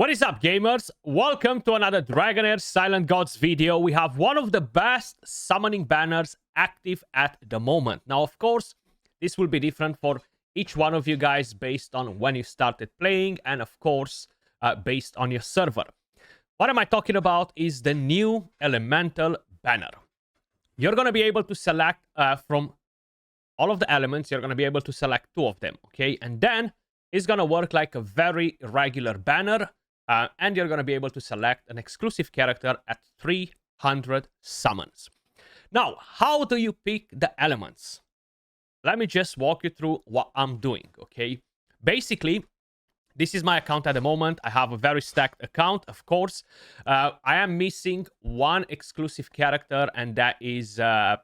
What is up, gamers? Welcome to another Dragonheir Silent Gods video. We have one of the best summoning banners active at the moment. Now, of course, this will be different for each one of you guys based on when you started playing and, of course, based on your server. What am I talking about is the new Elemental banner. You're going to be able to select from all of the elements. You're going to be able to select 2 of them, okay? And then it's going to work like a very regular banner. And you're going to be able to select an exclusive character at 300 summons. Now, how do you pick the elements? Let me just walk you through what I'm doing, okay? Basically, this is my account at the moment. I have a very stacked account, of course. I am missing one exclusive character, and that is the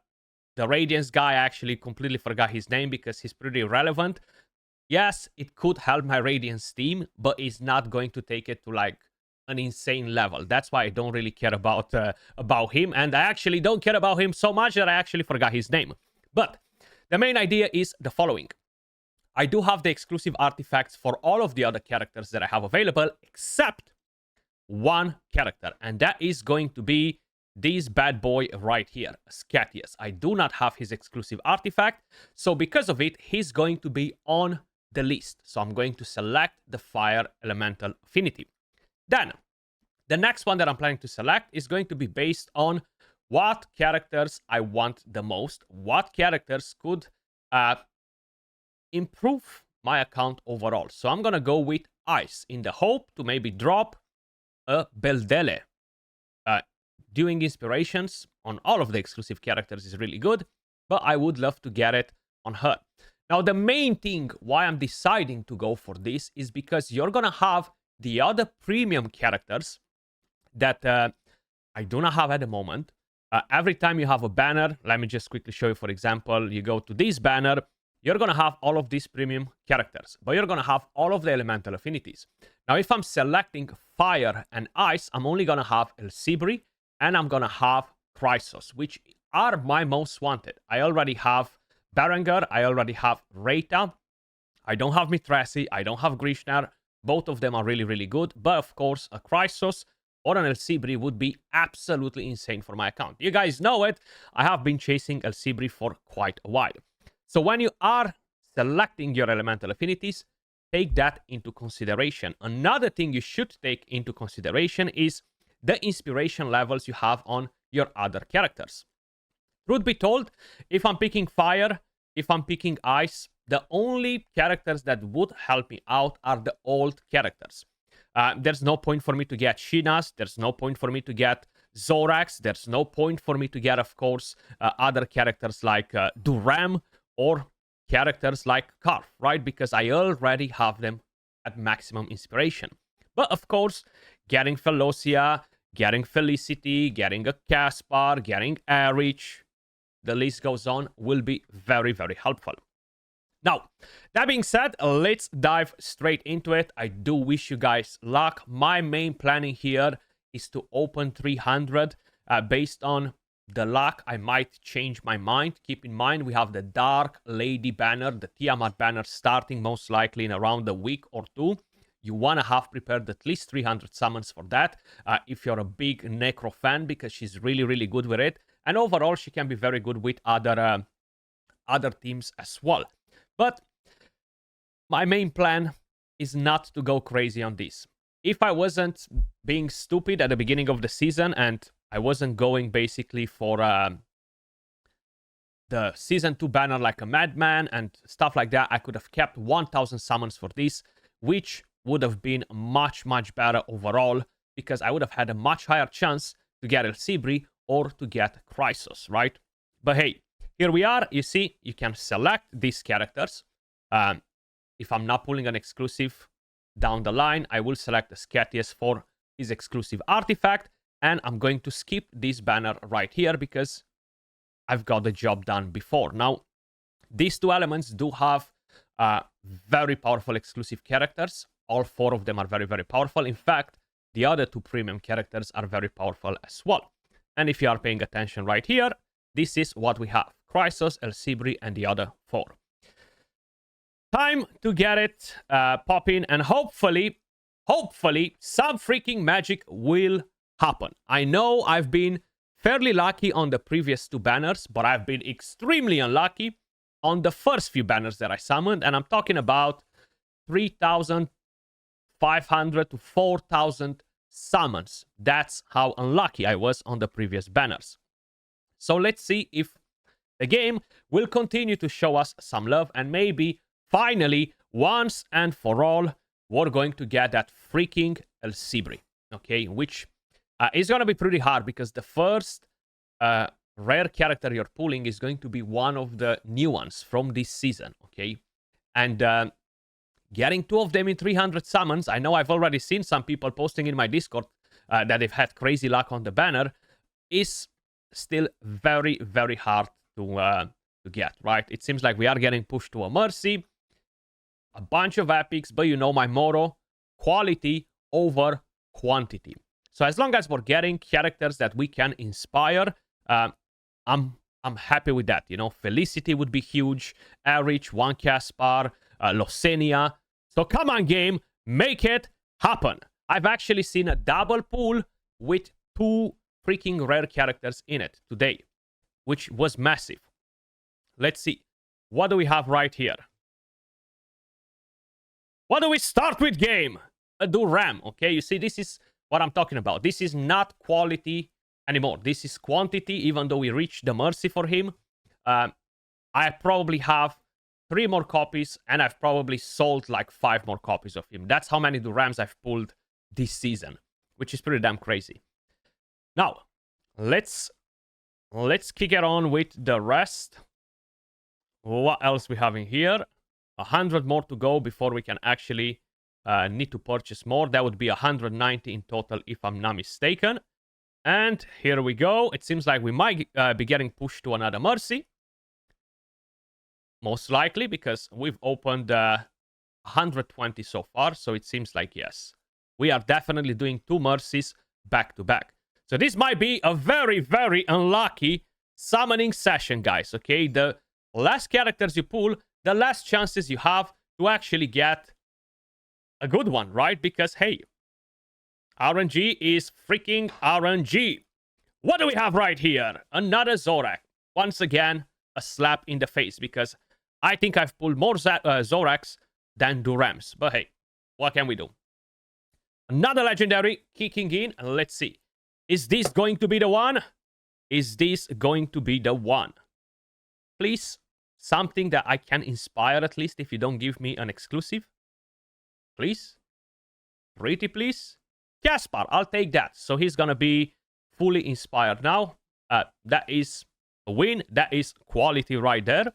Radiance guy. I actually completely forgot his name because he's pretty relevant. Yes, it could help my Radiance team, but it's not going to take it to like an insane level. That's why I don't really care about him, and I actually don't care about him so much that I actually forgot his name. But the main idea is the following. I do have the exclusive artifacts for all of the other characters that I have available, except one character, and that is going to be this bad boy right here, Skratch. I do not have his exclusive artifact, so because of it, he's going to be on the list. So I'm going to select the Fire Elemental Affinity. Then, the next one that I'm planning to select is going to be based on what characters I want the most, what characters could improve my account overall. So I'm going to go with Ice in the hope to maybe drop a Beldele. Doing inspirations on all of the exclusive characters is really good, but I would love to get it on her. Now, the main thing why I'm deciding to go for this is because you're going to have the other premium characters that I do not have at the moment. Every time you have a banner, let me just quickly show you, for example, you go to this banner, you're going to have all of these premium characters, but you're going to have all of the elemental affinities. Now, if I'm selecting Fire and Ice, I'm only going to have El Sibri and I'm going to have Chrysos, which are my most wanted. I already have Berengar, I already have Rhaeta, I don't have Mithresi, I don't have Grishnar. Both of them are really, really good. But of course, a Chrysos or an El Sibri would be absolutely insane for my account. You guys know it. I have been chasing El Sibri for quite a while. So when you are selecting your elemental affinities, take that into consideration. Another thing you should take into consideration is the inspiration levels you have on your other characters. Truth be told, if I'm picking Fire, if I'm picking Ice, the only characters that would help me out are the old characters. There's no point for me to get Shinas. There's no point for me to get Zorax. There's no point for me to get, of course, other characters like Duram or characters like Karf, right? Because I already have them at maximum inspiration. But, of course, getting Felocia, getting Felicity, getting a Caspar, getting Erich, the list goes on, will be very, very helpful. Now, that being said, let's dive straight into it. I do wish you guys luck. My main planning here is to open 300. Based on the luck, I might change my mind. Keep in mind, we have the Dark Lady banner, the Tiamat banner, starting most likely in around a week or 2. You want to have prepared at least 300 summons for that if you're a big Necro fan, because she's really, really good with it. And overall, she can be very good with other teams as well. But my main plan is not to go crazy on this. If I wasn't being stupid at the beginning of the season and I wasn't going basically for the Season 2 banner like a madman and stuff like that, I could have kept 1000 summons for this, which would have been much, much better overall, because I would have had a much higher chance to get El Sibri or to get Chrysos, right? But hey, here we are. You see, you can select these characters. If I'm not pulling an exclusive down the line, I will select the Skratch for his exclusive artifact, and I'm going to skip this banner right here because I've got the job done before. Now, these 2 elements do have very powerful exclusive characters. All 4 of them are very, very powerful. In fact, the other 2 premium characters are very powerful as well. And if you are paying attention right here, this is what we have. Chrysos, El Sibri, and the other 4. Time to get it popping, and hopefully hopefully some freaking magic will happen. I know I've been fairly lucky on the previous 2 banners, but I've been extremely unlucky on the first few banners that I summoned, and I'm talking about 3,500 to 4,000 summons. That's how unlucky I was on the previous banners. So let's see if the game will continue to show us some love, and maybe finally, once and for all, we're going to get that freaking El Sibri, okay? Which is going to be pretty hard, because the first rare character you're pulling is going to be one of the new ones from this season, okay? And getting 2 of them in 300 summons, I know I've already seen some people posting in my Discord that they've had crazy luck on the banner, is still very, very hard to get, right? It seems like we are getting pushed to a Mercy, a bunch of epics, but you know my motto, quality over quantity. So as long as we're getting characters that we can inspire, I'm happy with that. You know, Felicity would be huge, Erich, One Caspar, Losenia. So come on, game, make it happen. I've actually seen a double pull with 2 freaking rare characters in it today, which was massive. Let's see. What do we have right here? What do we start with, game? A Duram, okay? You see, this is what I'm talking about. This is not quality anymore. This is quantity, even though we reached the Mercy for him. I probably have 3 more copies, and I've probably sold like 5 more copies of him. That's how many Durams I've pulled this season, which is pretty damn crazy. Now, let's kick it on with the rest. What else we have in here? 100 more to go before we can actually need to purchase more. That would be 190 in total, if I'm not mistaken. And here we go. It seems like we might be getting pushed to another Mercy. Most likely, because we've opened 120 so far. So it seems like, yes, we are definitely doing 2 Mercies back to back. So this might be a very, very unlucky summoning session, guys, okay? The less characters you pull, the less chances you have to actually get a good one, right? Because, hey, RNG is freaking RNG. What do we have right here? Another Zorak. Once again, a slap in the face, because I think I've pulled more Zoraks than Durams. But hey, what can we do? Another legendary kicking in, and let's see. Is this going to be the one? Is this going to be the one? Please, something that I can inspire at least, if you don't give me an exclusive. Please? Pretty please? Caspar, I'll take that. So he's gonna be fully inspired now. That is a win. That is quality right there.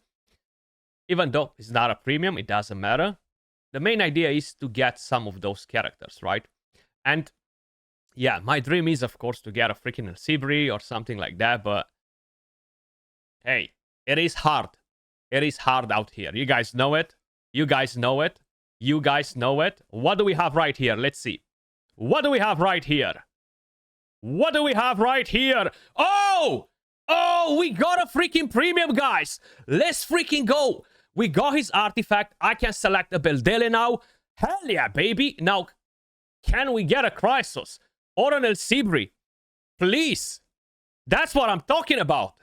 Even though it's not a premium, it doesn't matter. The main idea is to get some of those characters, right? And yeah, my dream is, of course, to get a freaking Sibri or something like that, but hey, it is hard. It is hard out here. You guys know it. You guys know it. You guys know it. What do we have right here? Let's see. What do we have right here? What do we have right here? Oh! Oh, we got a freaking premium, guys. Let's freaking go. We got his artifact. I can select a Beldele now. Hell yeah, baby. Now, can we get a Chrysos or an El Sibri? Please. That's what I'm talking about.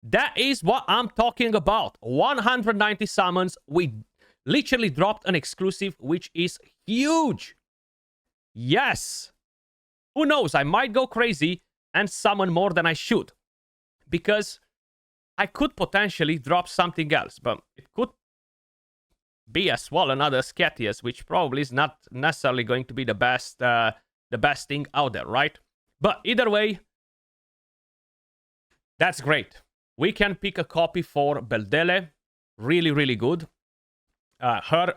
That is what I'm talking about. 190 summons. We literally dropped an exclusive, which is huge. Yes. Who knows? I might go crazy and summon more than I should, because I could potentially drop something else, but it could be as well another Scatius, which probably is not necessarily going to be the best thing out there, right? But either way, that's great. We can pick a copy for Beldele. Really, really good. Her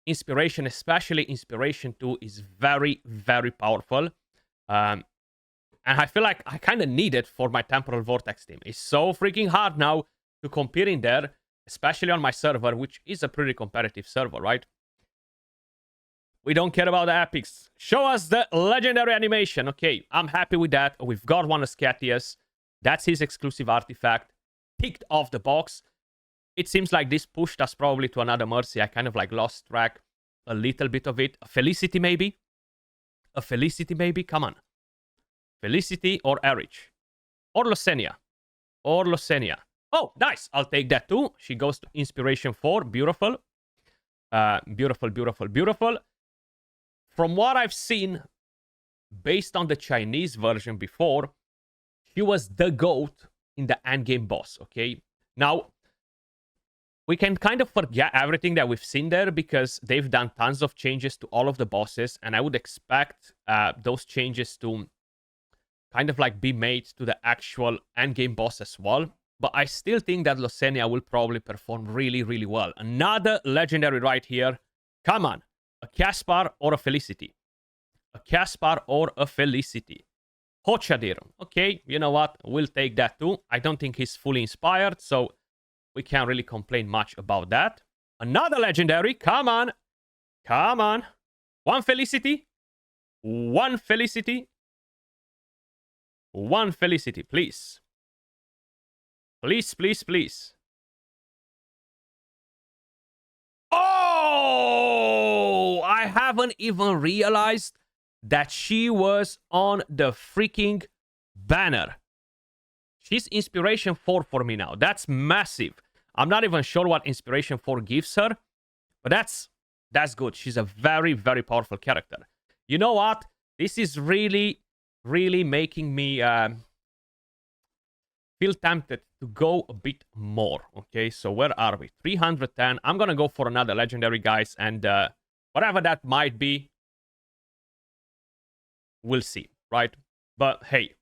inspiration, especially Inspiration 2, is very, very powerful. And I feel like I kind of need it for my Temporal Vortex team. It's so freaking hard now to compete in there, especially on my server, which is a pretty competitive server, right? We don't care about the epics. Show us the legendary animation. Okay, I'm happy with that. We've got one Scatius. That's his exclusive artifact. Ticked off the box. It seems like this pushed us probably to another Mercy. I kind of like lost track a little bit of it. Felicity, maybe? A Felicity, maybe? Come on. Felicity or Erich. Or Losenia. Or Losenia. Oh, nice. I'll take that too. She goes to Inspiration 4. Beautiful. Beautiful, beautiful, beautiful. From what I've seen, based on the Chinese version before, she was the GOAT in the endgame boss, okay? Now, we can kind of forget everything that we've seen there because they've done tons of changes to all of the bosses, and I would expect those changes to kind of like be made to the actual endgame boss as well. But I still think that Losenia will probably perform really, really well. Another legendary right here. Come on. A Caspar or a Felicity. A Caspar or a Felicity. Hochadir. Okay, you know what? We'll take that too. I don't think he's fully inspired, so we can't really complain much about that. Another legendary. Come on. Come on. One Felicity. One Felicity. One Felicity, please. Please, please, please. Oh! I haven't even realized that she was on the freaking banner. She's Inspiration 4 for me now. That's massive. I'm not even sure what Inspiration 4 gives her, but that's good. She's a very, very powerful character. You know what? This is really, really making me feel tempted to go a bit more. Okay, so where are we? 310. I'm gonna go for another legendary, guys, and whatever that might be, we'll see, right? But hey,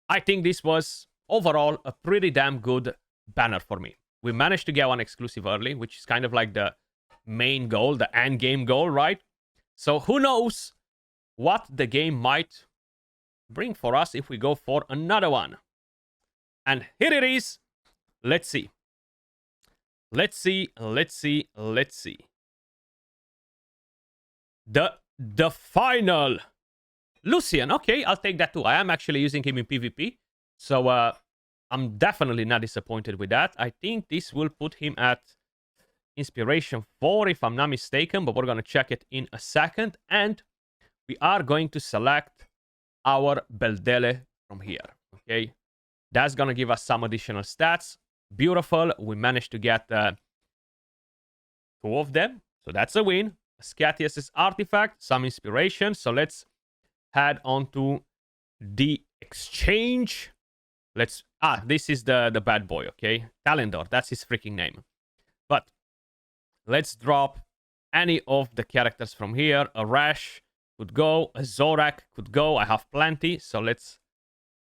I think this was overall a pretty damn good banner for me. We managed to get one exclusive early, which is kind of like the main goal, the end game goal, right? So who knows what the game might bring for us if we go for another one. And here it is. Let's see. Let's see. Let's see. Let's see. The final. Lucian. Okay, I'll take that too. I am actually using him in PvP. So I'm definitely not disappointed with that. I think this will put him at Inspiration 4 if I'm not mistaken. But we're going to check it in a second. And we are going to select our Beldele from here. Okay. That's going to give us some additional stats. Beautiful. We managed to get 2 of them. So that's a win. Scatius' artifact, some inspiration. So let's head on to the exchange. This is the bad boy, okay? Talendor, that's his freaking name. But let's drop any of the characters from here. A Rash could go. A Zorak could go. I have plenty. So let's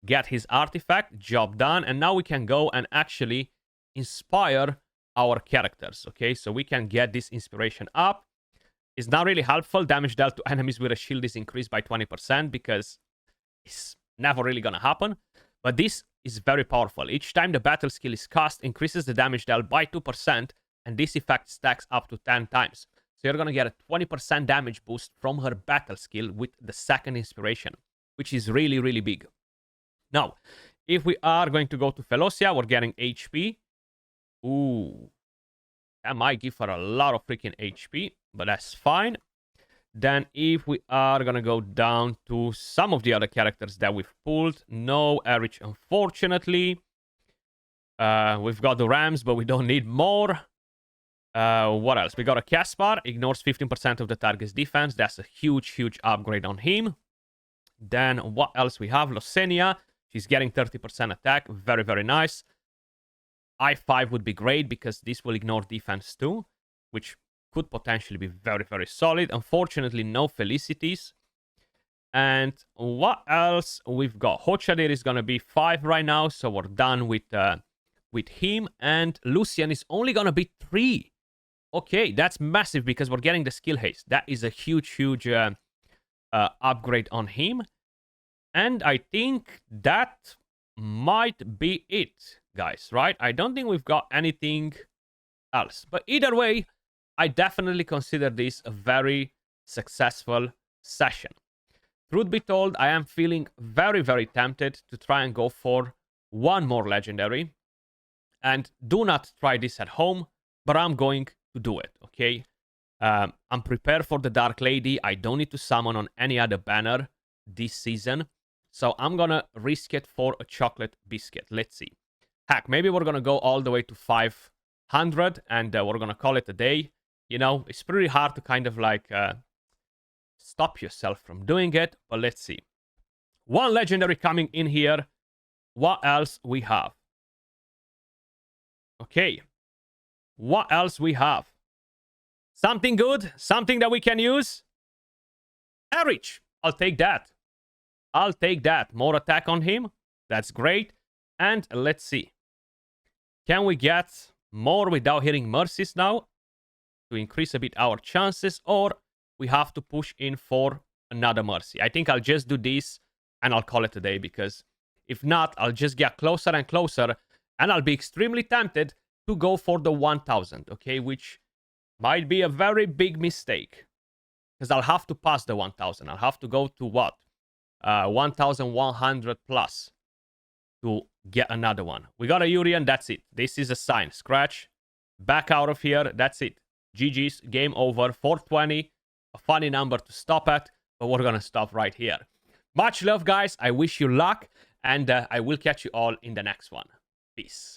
get his artifact. Job done. And now we can go and actually inspire our characters. Okay, so we can get this inspiration up. It's not really helpful. Damage dealt to enemies with a shield is increased by 20% because it's never really gonna happen. But this is very powerful. Each time the battle skill is cast, increases the damage dealt by 2%, and this effect stacks up to 10 times. So you're gonna get a 20% damage boost from her battle skill with the second inspiration, which is really, really big. Now, if we are going to go to Felocia, we're getting HP. Ooh. That might give her a lot of freaking HP, but that's fine. Then if we are going to go down to some of the other characters that we've pulled. No Erich, unfortunately. We've got the Rams, but we don't need more. What else? We got a Caspar. Ignores 15% of the target's defense. That's a huge, huge upgrade on him. Then what else we have? Losenia. She's getting 30% attack. Very, very nice. I5 would be great because this will ignore defense too, which could potentially be very, very solid. Unfortunately, no Felicities. And what else we've got? Hochadir is going to be 5 right now, so we're done with him. And Lucian is only going to be 3. Okay, that's massive because we're getting the skill haste. That is a huge, huge upgrade on him. And I think that might be it, guys, right? I don't think we've got anything else. But either way, I definitely consider this a very successful session. Truth be told, I am feeling very, very tempted to try and go for one more legendary. And do not try this at home, but I'm going to do it, okay? I'm prepared for the Dark Lady. I don't need to summon on any other banner. this season. So I'm gonna risk it for a chocolate biscuit. Let's see. Heck, maybe we're gonna go all the way to 500 and we're gonna call it a day. You know, it's pretty hard to kind of like stop yourself from doing it, but let's see. One legendary coming in here. What else we have? Okay. What else we have? Something good? Something that we can use? Erich! I'll take that. I'll take that. More attack on him. That's great. And let's see. Can we get more without hitting mercies now? To increase a bit our chances. Or we have to push in for another mercy. I think I'll just do this and I'll call it a day. Because if not, I'll just get closer and closer. And I'll be extremely tempted to go for the 1000. Okay, which might be a very big mistake. Because I'll have to pass the 1000. I'll have to go to what? 1100 plus to get another one. We got a Urian, that's it. This is a sign. Skratch, back out of here. That's it. GG's, game over. 420, a funny number to stop at, but we're gonna stop right here. Much love, guys. I wish you luck, and I will catch you all in the next one. Peace.